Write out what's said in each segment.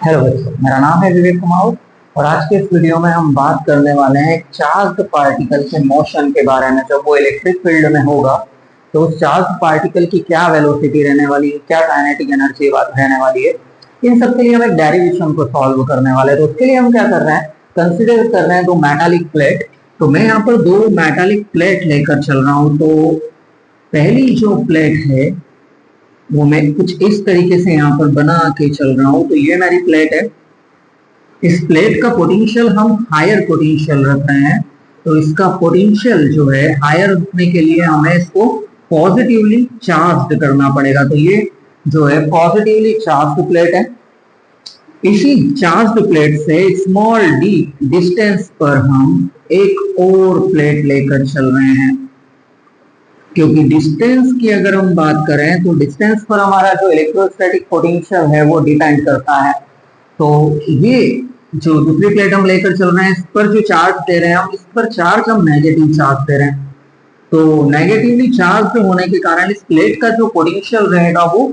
Hello बच्चों, मेरा नाम है विवेक कुमार और आज के इस वीडियो में हम बात करने वाले हैं चार्ज्ड पार्टिकल के मोशन के बारे में। जब वो इलेक्ट्रिक फील्ड में होगा तो उस चार्ज पार्टिकल की क्या वेलोसिटी रहने वाली है, क्या काइनेटिक एनर्जी रहने वाली है। इन सब के लिए हम एक डेरिवेशन को सॉल्व करने वाले हैं। तो उसके लिए हम क्या कर रहे हैं, कंसिडर कर रहे हैं दो मेटालिक प्लेट। तो मैं यहाँ पर दो मेटालिक प्लेट लेकर चल रहा हूँ। तो पहली जो प्लेट है वो मैं कुछ इस तरीके से यहाँ पर बना के चल रहा हूँ। तो ये मेरी प्लेट है। इस प्लेट का पोटेंशियल हम हायर पोटेंशियल रख रहे हैं। तो इसका पोटेंशियल जो है हायर रखने के लिए हमें इसको पॉजिटिवली चार्ज करना पड़ेगा। तो ये जो है पॉजिटिवली चार्ज प्लेट है। इसी चार्ज प्लेट से स्मॉल डी डिस्टेंस पर हम एक और प्लेट लेकर चल रहे हैं। क्योंकि डिस्टेंस की अगर हम बात करें तो डिस्टेंस पर हमारा जो इलेक्ट्रोस्टैटिक पोटेंशियल है वो डिपेंड करता है। तो ये जो दूसरी प्लेट हम लेकर चल रहे हैं, इस पर जो चार्ज दे रहे हैं हम, इस पर चार्ज हम नेगेटिव चार्ज दे रहे हैं। तो नेगेटिवली चार्ज होने के कारण इस प्लेट का जो पोटेंशियल रहेगा वो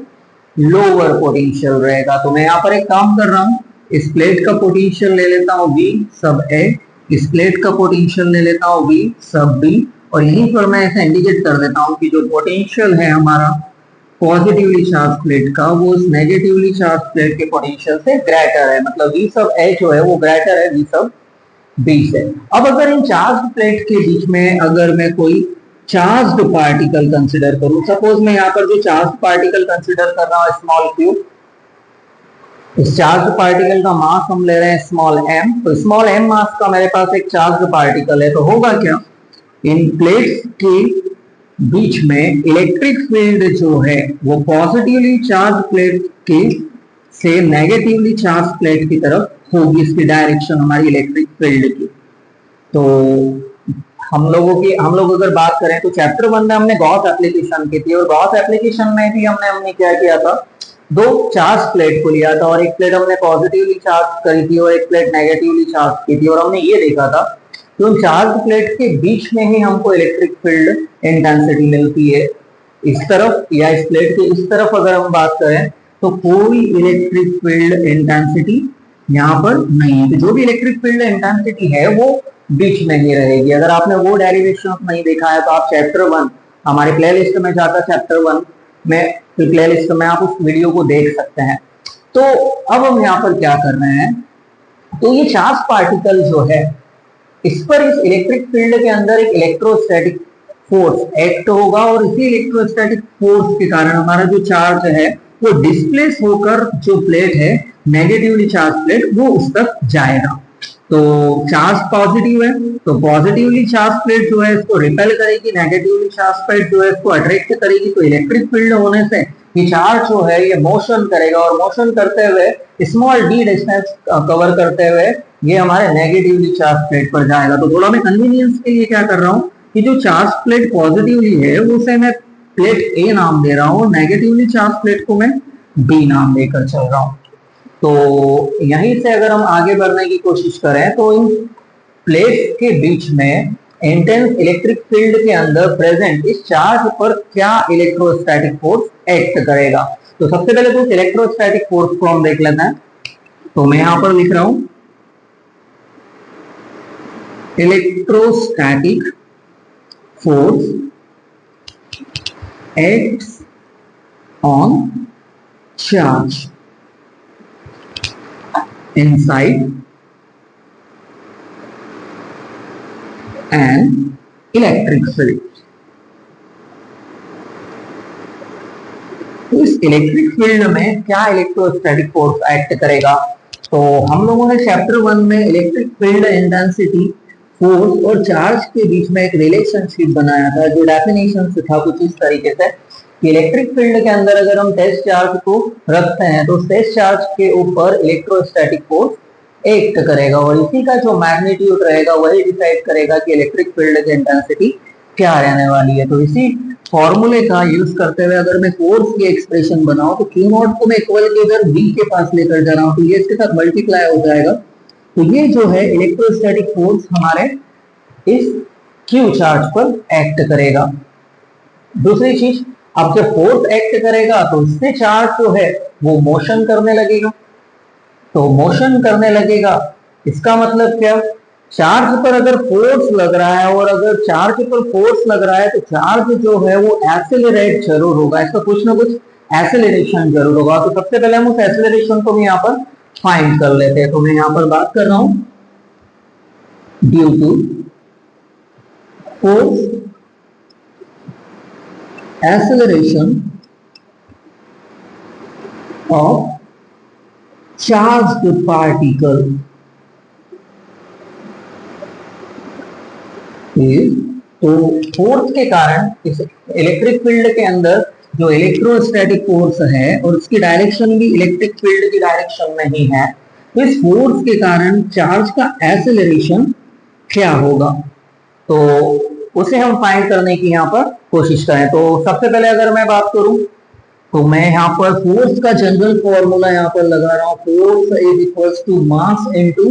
लोअर पोटेंशियल रहेगा। तो मैं यहाँ पर एक काम कर रहा हूँ, इस प्लेट का पोटेंशियल ले लेता हूँ V सब A, इस प्लेट का पोटेंशियल ले लेता हूँ V सब B, और यहीं पर मैं ऐसे इंडिकेट कर देता हूँ कि जो पोटेंशियल है हमारा पॉजिटिवली चार्ज प्लेट का वो उस नेगेटिवली चार्ज प्लेट के पोटेंशियल से ग्रेटर है। मतलब V सब A जो है वो ग्रेटर है V सब B से। अब अगर इन चार्ज प्लेट के बीच में अगर मैं कोई चार्ज्ड पार्टिकल कंसिडर करूं, सपोज मैं यहाँ पर जो चार्ज पार्टिकल कंसिडर कर रहा हूँ स्मॉल q, इस चार्ज पार्टिकल का मास हम ले रहे हैं स्मॉल m। तो स्मॉल m मास का मेरे पास एक चार्ज पार्टिकल है। तो होगा क्या, इन प्लेट्स के बीच में इलेक्ट्रिक फील्ड जो है वो पॉजिटिवली चार्ज प्लेट के से नेगेटिवली चार्ज प्लेट की तरफ होगी। इसकी डायरेक्शन हमारी इलेक्ट्रिक फील्ड की। तो हम लोग अगर बात करें तो चैप्टर 1 में हमने गॉस एप्लीकेशन की थी, और गॉस एप्लीकेशन में भी हमने क्या किया था, दो चार्ज प्लेट को लिया था और एक प्लेट हमने पॉजिटिवली चार्ज करी थी और एक प्लेट नेगेटिवली चार्ज की थी। और हमने ये देखा था कि उन चार्ज प्लेट के बीच में ही हमको इलेक्ट्रिक फील्ड इंटेंसिटी मिलती है। इस तरफ या इस प्लेट के इस तरफ अगर हम बात करें तो कोई इलेक्ट्रिक फील्ड इंटेंसिटी यहाँ पर नहीं है। तो जो भी इलेक्ट्रिक फील्ड इंटेंसिटी है वो बीच में ही रहेगी। अगर आपने वो डेरिवेशन नहीं देखा है तो आप चैप्टर 1 हमारे प्लेलिस्ट में जाकर चैप्टर 1 में प्लेलिस्ट में आप उस वीडियो को देख सकते हैं। तो अब हम यहाँ पर क्या कर रहे हैं, तो ये चार्ज पार्टिकल जो है इस पर इस इलेक्ट्रिक फील्ड के अंदर एक इलेक्ट्रोस्टैटिक फोर्स एक्ट होगा, और इसी इलेक्ट्रोस्टैटिक फोर्स के कारण हमारा जो चार्ज है वो डिस्प्लेस होकर जो प्लेट है नेगेटिवली चार्ज प्लेट वो उस तक जाएगा। तो चार्ज पॉजिटिव है तो पॉजिटिवली चार्ज प्लेट जो है इसको रिपेल करेगी, नेगेटिवली चार्ज प्लेट जो है इसको अट्रैक्ट करेगी। तो इलेक्ट्रिक फील्ड होने से ये चार्ज जो है ये मोशन करेगा, और मोशन करते हुए स्मॉल डी डिस्टेंस कवर करते हुए ये हमारे नेगेटिवली चार्ज प्लेट पर जाएगा। तो थोड़ा मैं कन्वीनियंस के लिए क्या कर रहा हूँ कि जो चार्ज प्लेट पॉजिटिवली है उसे मैं प्लेट A नाम दे रहा हूँ, नेगेटिवली चार्ज प्लेट को मैं B नाम देकर चल रहा हूँ। तो यहीं से अगर हम आगे बढ़ने की कोशिश करें तो इन प्लेट्स के बीच में इंटेंस इलेक्ट्रिक फील्ड के अंदर प्रेजेंट इस चार्ज पर क्या इलेक्ट्रोस्टैटिक फोर्स एक्ट करेगा। तो सबसे पहले तो इलेक्ट्रोस्टैटिक फोर्स को हम देख लेते हैं। तो मैं यहां पर लिख रहा हूं electrostatic force acts on charge inside an electric field। तो इस इलेक्ट्रिक फील्ड में क्या इलेक्ट्रोस्टैटिक फोर्स एक्ट करेगा। तो हम लोगों ने चैप्टर 1 में इलेक्ट्रिक फील्ड इंटेंसिटी फोर्स और चार्ज के बीच में एक रिलेशनशिप बनाया था, जो डेफिनेशन से था कुछ इस तरीके से कि इलेक्ट्रिक फील्ड के अंदर अगर हम टेस्ट चार्ज को रखते हैं तो टेस्ट चार्ज के ऊपर इलेक्ट्रोस्टैटिक फोर्स एक्ट करेगा, और इसी का जो मैग्नीट्यूड रहेगा वही डिसाइड करेगा कि इलेक्ट्रिक फील्ड की इंटेंसिटी क्या रहने वाली है। तो इसी फॉर्मूले का यूज करते हुए अगर मैं फोर्स की एक्सप्रेशन बनाऊं तो Q नॉट को मैं इक्वल के अगर V के पास लेकर जा रहा हूं तो ये इसके साथ मल्टीप्लाई हो जाएगा। तो ये जो है इलेक्ट्रोस्टैटिक फोर्स हमारे इस Q चार्ज पर एक्ट करेगा। दूसरी चीज, अब जब फोर्स एक्ट करेगा तो इससे चार्ज जो है वो मोशन करने लगेगा। तो मोशन करने लगेगा। इसका मतलब क्या, चार्ज पर अगर फोर्स लग रहा है और अगर चार्ज पर फोर्स लग रहा है तो चार्ज जो है वो एक्सेलरेट जरूर होगा, इसका कुछ ना कुछ एक्सेलरेशन जरूर होगा। तो सबसे पहले हम उस एक्सेलरेशन को भी यहाँ पर फाइंड कर लेते हैं। तो मैं यहाँ पर बात कर रहा हूं due to force acceleration of charged particle तो फोर्स के कारण इस इलेक्ट्रिक फील्ड के अंदर जो इलेक्ट्रोस्टैटिक फोर्स है और उसकी डायरेक्शन भी इलेक्ट्रिक फील्ड की डायरेक्शन में ही है, तो इस फोर्स के कारण चार्ज का एक्सेलरेशन क्या होगा, तो उसे हम फाइंड करने की यहाँ पर कोशिश करें। तो सबसे पहले अगर मैं बात करूं तो मैं यहाँ पर फोर्स का जनरल फॉर्मूला यहाँ पर लगा रहा हूँ, force is equals to mass into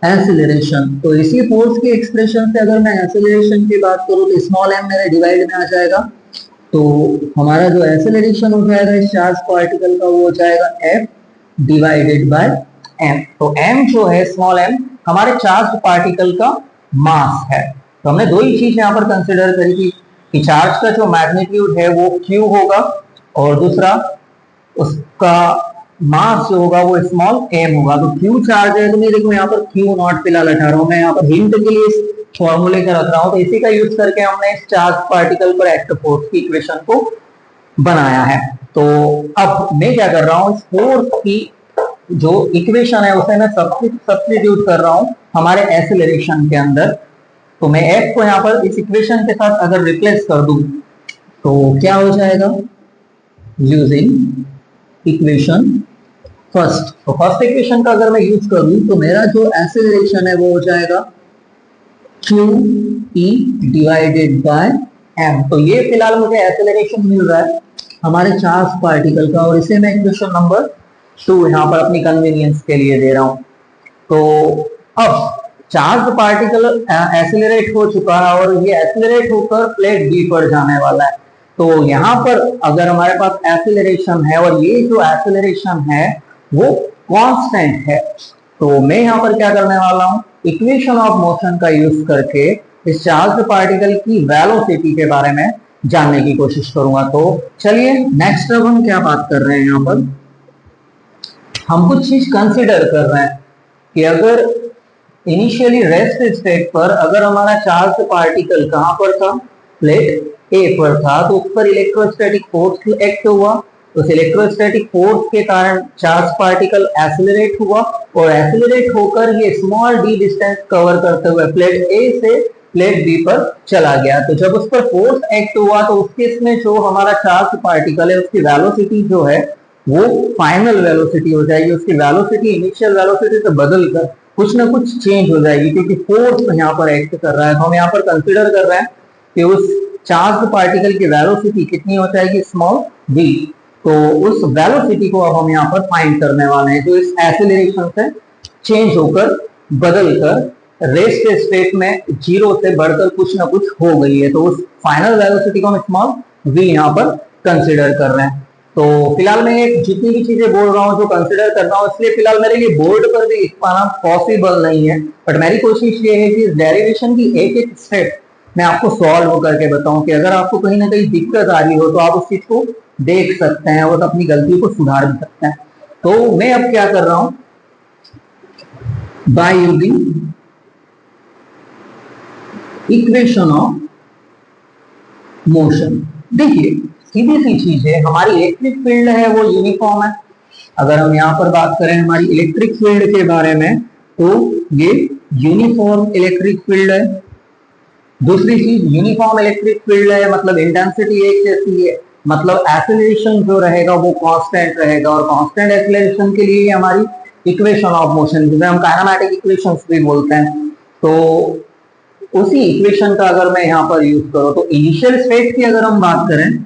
acceleration. तो इसी फोर्स के एक्सप्रेशन से अगर मैं एक्सेलरेशन की बात करूँ तो स्मॉल m मेरे डिवाइड में आ जाएगा, तो हमारा जो एक्सेलरेशन हो जाएगा इस चार्ज पार्टिकल का वो हो जाएगा f डिवाइडेड बाय m। तो m जो है स्मॉल m हमारे चार्ज पार्टिकल का मास है। तो हमने दो ही चीज यहाँ पर कंसिडर करी थी कि चार्ज का जो मैग्नीट्यूड है वो q होगा और दूसरा उसका मास जो होगा वो स्मॉल m होगा। तो q चार्ज है तो मैं देखो यहाँ पर q नॉट फिलहाल हटा रहा हूँ, मैं यहाँ पर हिंट के लिए इस फॉर्मूले का रख रहा हूँ। तो इसी का यूज करके हमने इस चार्ज पार्टिकल पर एक्ट फोर्स की इक्वेशन को बनाया है। तो अब मैं क्या कर रहा हूँ, इस फोर्स की जो इक्वेशन है उसे मैं सब्स्टिट्यूट कर रहा हूँ हमारे एक्सेलरेशन के अंदर। तो मैं f को यहाँ पर इस इक्वेशन के साथ अगर रिप्लेस कर दूं तो क्या हो जाएगा, यूजिंग इक्वेशन फर्स्ट। तो फर्स्ट इक्वेशन का अगर मैं यूज करूं तो मेरा जो एक्सेलरेशन है वो हो जाएगा q e divided by m। तो ये फिलहाल मुझे एक्सेलरेशन मिल रहा है हमारे चार्ज पार्टिकल का और इसे मैं इक्वेशन नंबर 2 यहाँ पर अपनी कन्वीनियंस के लिए दे रहा हूं। तो अब चार्ज पार्टिकल एक्सेलरेट हो चुका है और ये एक्सेलरेट होकर प्लेट बी पर जाने वाला है। तो यहाँ पर अगर हमारे पास एक्सेलरेशन है और ये जो एक्सेलरेशन है वो कांस्टेंट है, तो मैं यहाँ पर क्या करने वाला हूँ, इक्वेशन ऑफ मोशन का यूज करके इस चार्ज पार्टिकल की वेलोसिटी के बारे में जानने की कोशिश करूंगा। तो चलिए नेक्स्ट अब हम क्या बात कर रहे हैं, यहाँ पर हम कुछ चीज कंसिडर कर रहे हैं कि अगर इनिशियली रेस्ट स्टेट पर अगर हमारा चार्ज पार्टिकल कहां पर था, प्लेट ए पर था, तो उस पर इलेक्ट्रोस्टैटिक फोर्स एक्ट हुआ। उस इलेक्ट्रोस्टैटिक फोर्स के कारण चार्ज पार्टिकल एक्सेलरेट हुआ और एक्सेलरेट होकर ये स्मॉल डी डिस्टेंस कवर करते हुए प्लेट ए से प्लेट बी पर चला गया। तो जब उस पर फोर्स एक्ट हुआ तो उस केस में जो हमारा चार्ज पार्टिकल है उसकी वेलोसिटी जो है वो फाइनल वेलोसिटी हो जाएगी, उसकी वेलोसिटी इनिशियल वेलोसिटी से बदलकर कुछ ना कुछ चेंज हो जाएगी क्योंकि फोर्स यहाँ पर एक्ट कर रहा है। तो हम यहाँ पर कंसिडर कर रहे हैं कि उस चार्ज पार्टिकल की वेलोसिटी कितनी हो जाएगी, स्मॉल v। तो उस वेलोसिटी को अब हम यहाँ पर फाइंड करने वाले हैं जो इस एक्सेलरेशन से चेंज होकर बदलकर रेस्ट स्टेट में जीरो से बढ़कर कुछ ना कुछ हो गई है। तो उस फाइनल वेलोसिटी को हम स्मॉल v यहाँ पर कंसिडर कर रहे हैं। तो फिलहाल मैं जितनी भी चीजें बोल रहा हूँ जो कंसिडर कर रहा हूँ इसलिए फिलहाल मेरे लिए बोर्ड पर भी लिख पाना पॉसिबल नहीं है, बट मेरी कोशिश ये है कि इस डेरिवेशन की एक एक स्टेप मैं आपको सॉल्व करके बताऊं कि अगर आपको कहीं ना कहीं दिक्कत आ रही हो तो आप उस चीज को देख सकते हैं और अपनी गलती को सुधार भी सकते हैं। तो मैं अब क्या कर रहा हूं, by using equation of motion. देखिए सीधी सी चीज है, हमारी इलेक्ट्रिक फील्ड है वो यूनिफॉर्म है। अगर हम यहाँ पर बात करें हमारी इलेक्ट्रिक फील्ड के बारे में तो ये यूनिफॉर्म इलेक्ट्रिक फील्ड है। दूसरी चीज यूनिफॉर्म इलेक्ट्रिक फील्ड है मतलब इंटेंसिटी एक जैसी है, मतलब एक्सेलरेशन जो रहेगा वो कांस्टेंट रहेगा और कांस्टेंट एक्सेलरेशन के लिए हमारी इक्वेशन ऑफ मोशन जिसे हम काइनेमैटिक इक्वेशंस भी बोलते हैं। तो उसी इक्वेशन का अगर मैं यहाँ पर यूज करूं तो इनिशियल स्टेट की अगर हम बात करें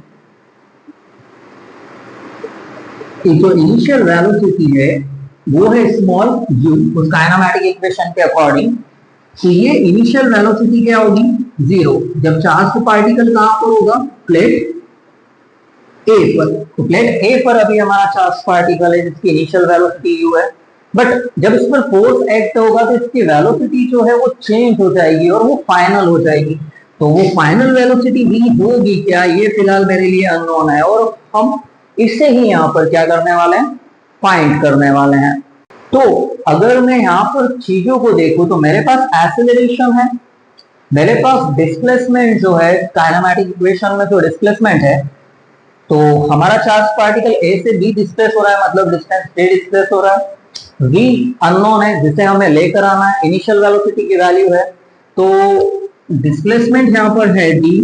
जो इनिशियल वेलोसिटी है वो है स्मॉल u उस काइनेमैटिक इक्वेशन के अकॉर्डिंग। तो ये इनिशियल वेलोसिटी क्या होगी, जीरो। जब चार्ज पार्टिकल कहां पर होगा, प्लेट ए पर। तो प्लेट ए पर अभी हमारा चार्ज पार्टिकल है जिसकी इनिशियल वेलोसिटी u है। बट जब इस पर फोर्स एक्ट होगा तो इसकी वेलोसिटी जो है वो चेंज हो जाएगी और वो फाइनल हो जाएगी। तो वो फाइनल वेलोसिटी भी होगी क्या, ये फिलहाल मेरे लिए अननोन है, और हम इसे ही यहाँ पर क्या करने वाले हैं, फाइंड करने वाले हैं। तो अगर मैं यहाँ पर चीजों को देखूं तो मेरे पास एक्सेलरेशन है, मेरे पास डिस्प्लेसमेंट जो है, काइनेमेटिक इक्वेशन में जो डिस्प्लेसमेंट है, तो हमारा चार्ज पार्टिकल ए से बी डिस्प्लेस हो रहा है, मतलब डिस्टेंस ए डिस्प्लेस हो रहा है। वी अननोन है जिसे हमें लेकर आना है, इनिशियल वेलोसिटी की वैल्यू है। तो डिस्प्लेसमेंट यहाँ पर है डी।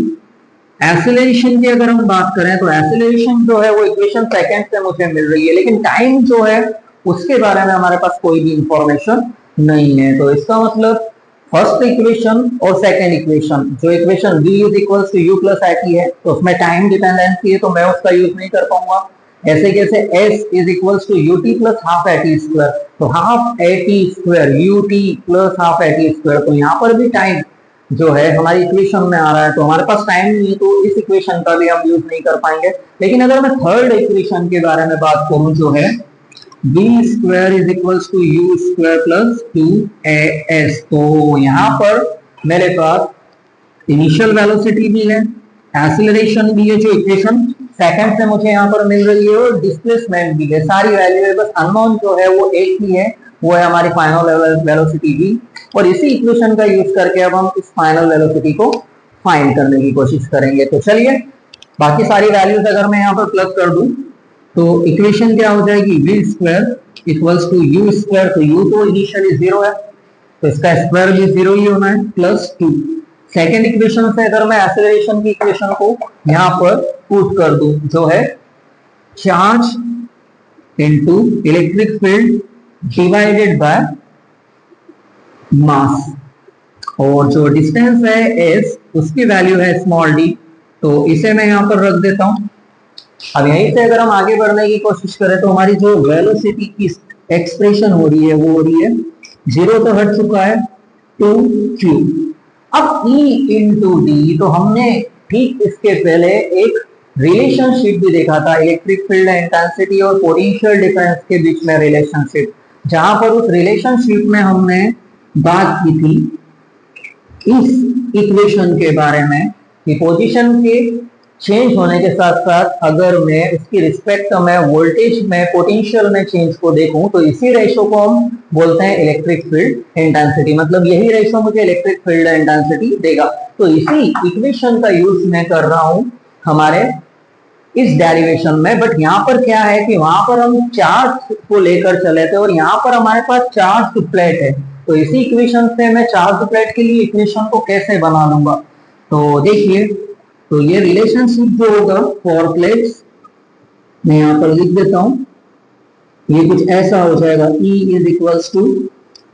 एक्सेलरेशन की अगर हम बात करें तो एक्सेलरेशन जो है वो इक्वेशन सेकंड से मुझे मिल रही है, लेकिन टाइम जो है उसके बारे में हमारे पास कोई भी इंफॉर्मेशन नहीं है। तो इसका मतलब फर्स्ट इक्वेशन और सेकंड इक्वेशन, जो equation v is equal to u plus I t है, तो उसमें टाइम डिपेंडेंसी है, तो मैं उसका यूज नहीं कर पाऊंगा। ऐसे कैसे s is equal to u t plus half a t square, तो half a t square u t plus half a t square, तो यहाँ पर भी टाइम जो है हमारी इक्वेशन में आ रहा है, तो हमारे पास टाइम नहीं है, तो इस इक्वेशन का भी हम यूज नहीं कर पाएंगे। लेकिन अगर मैं थर्ड इक्वेशन के बारे में बात करूं जो है b square is equal to u square plus 2as, तो यहाँ पर मेरे पास इनिशियल वेलोसिटी भी है, एक्सीलरेशन भी है जो इक्वेशन सेकंड से मुझे यहाँ पर मिल रही है, और डिस्प्लेसमेंट भी है। सारी वैल्यू है, बस अननोन जो है वो एक ही है, वो है हमारी फाइनल वेलोसिटी भी। और इसी इक्वेशन का यूज करके अब हम इस फाइनल वेलोसिटी को फाइंड करने की कोशिश करेंगे। तो चलिए बाकी सारी वैल्यूज अगर मैं यहाँ पर प्लग कर दूं तो इक्वेशन क्या हो जाएगी, v square equals to u square, तो u तो इनिशियली जीरो है तो इसका स्क्वायर भी जीरो ही होना है, प्लस 2। सेकेंड इक्वेशन से अगर मैं एक्सेलरेशन की इक्वेशन को यहाँ पर पुट कर दूं जो है charge into electric field divided by mass, और जो डिस्टेंस है s उसकी वैल्यू है स्मॉल d, तो इसे मैं यहाँ पर रख देता हूं। अब यहीं से अगर हम आगे बढ़ने की कोशिश करें तो हमारी जो वेलोसिटी की एक्सप्रेशन हो रही है वो हो रही है, जीरो तो हट चुका है, 2q। अब E इंटू डी, तो हमने ठीक इसके पहले एक रिलेशनशिप भी देखा था, इलेक्ट्रिक फील्ड इंटेंसिटी और पोटेंशियल डिफरेंस के बीच में रिलेशनशिप, जहां पर उस रिलेशनशिप में हमने बात की थी इस इक्वेशन के बारे में कि पोजीशन के चेंज होने के साथ साथ अगर मैं उसकी रिस्पेक्ट में वोल्टेज में पोटेंशियल में चेंज को देखूं तो इसी रेशो को हम बोलते हैं इलेक्ट्रिक फील्ड इंटेंसिटी, मतलब यही रेशो मुझे इलेक्ट्रिक फील्ड इंटेंसिटी देगा। तो इसी इक्वेशन का यूज मैं कर रहा हूं हमारे इस डेरिवेशन में। बट यहाँ पर क्या है कि वहां पर हम चार्ज को लेकर चले थे और यहाँ पर हमारे पास चार्ज प्लेट है, तो इसी इक्वेशन से मैं चार्ज प्लेट के लिए इक्वेशन को कैसे बना लूंगा। तो देखिए, तो ये रिलेशनशिप जो होगा फॉर प्लेट्स, मैं यहाँ पर लिख देता हूं, ये कुछ ऐसा हो जाएगा, E is equals to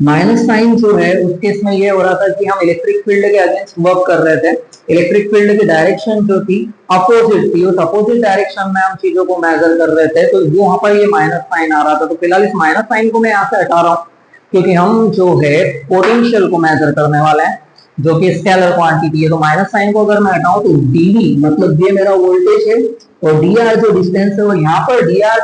minus sign जो है उस केस में ये हो रहा था कि हम इलेक्ट्रिक फील्ड के अगेंस्ट वर्क कर रहे थे, इलेक्ट्रिक फील्ड की डायरेक्शन जो थी अपोजिट थी, उस अपोजिट डायरेक्शन में हम चीजों को मेजर कर रहे थे, तो वहां पर ये माइनस साइन आ रहा था। तो फिलहाल इस माइनस साइन को मैं यहाँ से हटा रहा हूँ क्योंकि हम जो है पोटेंशियल को मेजर करने वाले हैं जो कि स्केलर क्वांटिटी है। तो माइनस साइन को अगर मैं हटाऊं तो dv, मतलब ये मेरा वोल्टेज है, और dr जो डिस्टेंस है, और यहाँ पर dr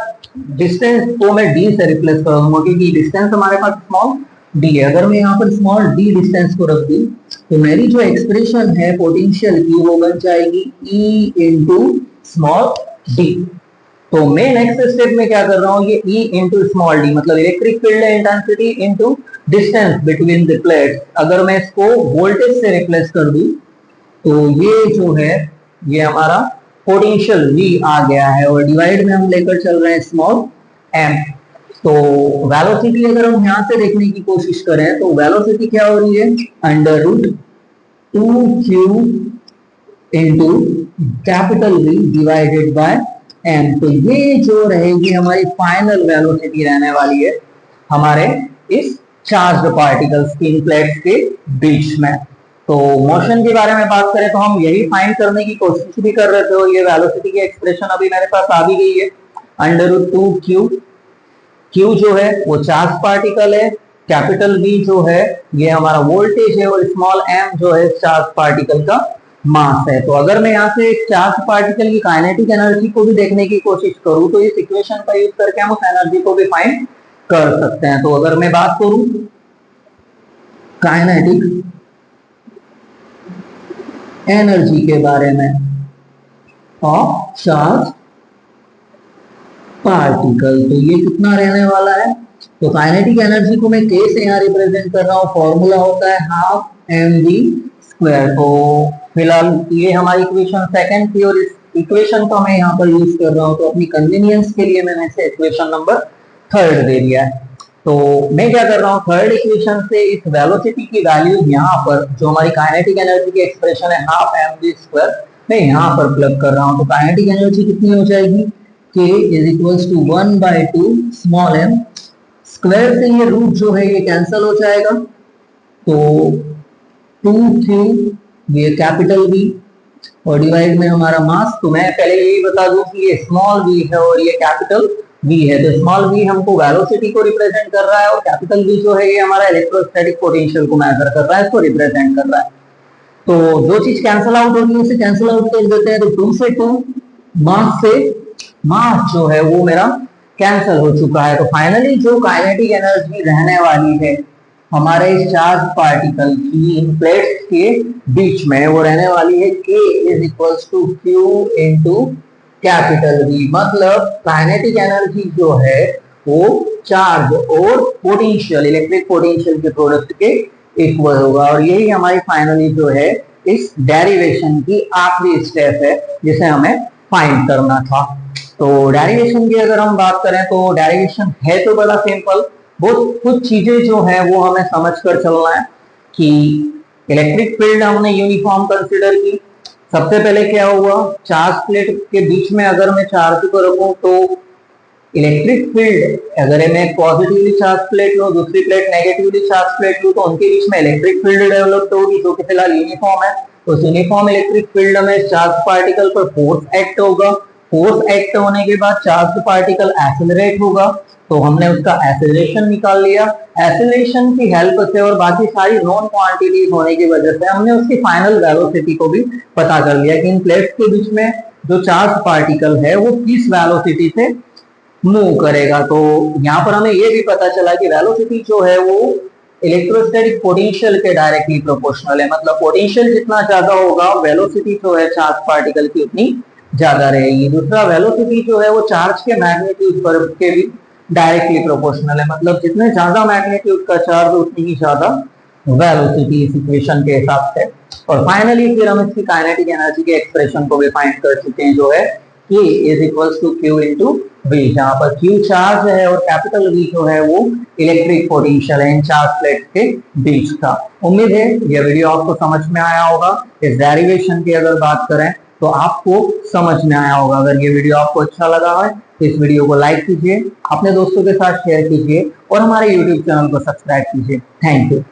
डिस्टेंस को मैं d से रिप्लेस कर दूंगा क्योंकि डिस्टेंस हमारे पास स्मॉल d है। अगर मैं यहाँ पर स्मॉल d डिस्टेंस को रख दूं तो मेरी जो एक्सप्रेशन है पोटेंशियल की वो बन जाएगी E इंटू स्मॉल d। तो मैं नेक्स्ट स्टेप में क्या कर रहा हूँ, ये E इंटू स्मॉल डी, मतलब electric field intensity into distance between the plates, अगर मैं इसको वोल्टेज से रिप्लेस कर दूं तो ये जो है ये हमारा पोटेंशियल V आ गया है, और डिवाइड में हम लेकर चल रहे हैं स्मॉल m। तो वेलोसिटी अगर हम यहाँ से देखने की कोशिश करें तो वेलोसिटी क्या हो रही है, under root 2q into capital V divided by m। तो ये जो रहेगी हमारी फाइनल वेलोसिटी रहने वाली है हमारे इस चार्ज्ड पार्टिकल्स की इन प्लेट्स के बीच में। तो मोशन के बारे में बात करें तो हम यही फाइंड करने की कोशिश भी कर रहे थे, और ये वेलोसिटी की एक्सप्रेशन अभी मेरे पास आ भी गई है, अंडर रूट 2q। q जो है वो चार्ज पार्टिकल है, कैपिटल V जो है ये हमारा वोल्टेज है, और स्मॉल m जो है चार्ज पार्टिकल का मास है। तो अगर मैं यहाँ से चार्ज पार्टिकल की काइनेटिक एनर्जी को भी देखने की कोशिश करूँ तो इस इक्वेशन का यूज करके हम उस एनर्जी को भी फाइंड कर सकते हैं। तो अगर मैं बात करूं काइनेटिक एनर्जी के बारे में ऑफ चार्ज पार्टिकल, तो ये कितना रहने वाला है? तो काइनेटिक एनर्जी को मैं के से यहाँ रिप्रेजेंट कर रहा हूँ, फॉर्मूला होता है हाफ mv स्क्वायर। तो फिलहाल ये हमारी इक्वेशन सेकंड थी और इस इक्वेशन को मैं यहाँ पर यूज कर रहा हूँ, तो अपनी कन्वीनियंस के लिए मैंने इसे इक्वेशन नंबर थर्ड दे दिया है। तो मैं क्या कर रहा हूँ, थर्ड इक्वेशन से इस वेलोसिटी की वैल्यू यहाँ पर जो हमारी काइनेटिक एनर्जी की एक्सप्रेशन है हाफ mv स्क्वायर, मैं यहाँ पर प्लग कर रहा हूँ। तो काइनेटिक एनर्जी कितनी हो जाएगी? k is equals to 1/2 small m square से ये रूट जो है ये कैंसिल हो जाएगा, तो 2q ये कैपिटल V और डिवाइड में हमारा मास। तो मैं पहले यही बता दूं कि ये स्मॉल v है और ये कैपिटल V है। तो स्मॉल v हमको वेलोसिटी को रिप्रेजेंट कर रहा है और कैपिटल V जो है ये हमारा इलेक्ट्रोस्टैटिक पोटेंशियल को मेजर कर रहा है, इसको रिप्रेजेंट कर रहा है। तो जो चीज कैंसिल आउट होगी उसे कैंसिल आउट कर देते हैं। तो 2 से 2 मास से मास जो है वो मेरा कैंसिल हो चुका है। तो फाइनली जो काइनेटिक एनर्जी रहने वाली है हमारे इस चार्ज पार्टिकल की इन प्लेट्स के बीच में, वो रहने वाली है k is equals to q into capital V। मतलब काइनेटिक एनर्जी जो है वो चार्ज और पोटेंशियल, इलेक्ट्रिक पोटेंशियल के प्रोडक्ट के इक्वल होगा। और यही हमारी फाइनली जो है इस डेरिवेशन की आखिरी स्टेप है जिसे हमें फाइंड करना था। तो डेरिवेशन की अगर हम बात करें तो डेरिवेशन है तो बड़ा सिंपल, बहुत कुछ चीजें जो है वो हमें समझ कर चलना है कि इलेक्ट्रिक फील्ड हमने यूनिफॉर्म कंसिडर की। सबसे पहले क्या हुआ, चार्ज प्लेट के बीच में अगर मैं चार्ज को रखूं तो इलेक्ट्रिक फील्ड, अगर मैं पॉजिटिवली चार्ज प्लेट लूं दूसरी प्लेट नेगेटिवली चार्ज प्लेट लूं, तो उनके बीच में इलेक्ट्रिक फील्ड डेवलप होगी जो कि फिलहाल यूनिफॉर्म है। तो यूनिफॉर्म इलेक्ट्रिक फील्ड में चार्ज पार्टिकल पर फोर्स एक्ट होगा, फोर्स एक्ट होने के बाद चार्ज पार्टिकल एक्सेलरेट होगा, तो हमने उसका एक्सेलरेशन निकाल लिया। एक्सेलरेशन की हेल्प से और बाकी सारी नॉन क्वांटिटीज होने की वजह से हमने उसकी फाइनल वेलोसिटी को भी पता कर लिया कि इन प्लेट्स के बीच में जो चार्ज पार्टिकल है वो किस वेलोसिटी से मूव करेगा। तो यहाँ पर हमें ये भी पता चला कि वेलोसिटी जो है वो इलेक्ट्रोस्टैटिक पोटेंशियल के डायरेक्टली प्रोपोर्शनल है। मतलब पोटेंशियल जितना ज्यादा होगा वेलोसिटी जो है चार्ज पार्टिकल की उतनी ज्यादा रहेगी। दूसरा, वेलोसिटी जो है वो चार्ज के मैग्नीट्यूड पर के भी डायरेक्टली प्रोपोर्शनल है। मतलब जितने ज्यादा मैग्नीट्यूड का चार्ज उतनी ही ज्यादा वेलोसिटी इस इक्वेशन के हिसाब से। और फाइनली फिर हम इसकी काइनेटिक एनर्जी के एक्सप्रेशन को भी फाइंड कर चुके हैं जो है K is equals to Q into V, जहां पर Q चार्ज है और कैपिटल V जो है वो इलेक्ट्रिक पोटेंशियल है इन चार्ज प्लेट के बीच का। उम्मीद है यह वीडियो आपको समझ में आया होगा। इस डेरिवेशन की अगर बात करें तो आपको समझ में आया होगा। अगर ये वीडियो आपको अच्छा लगा है तो इस वीडियो को लाइक कीजिए, अपने दोस्तों के साथ शेयर कीजिए और हमारे YouTube चैनल को सब्सक्राइब कीजिए। Thank you.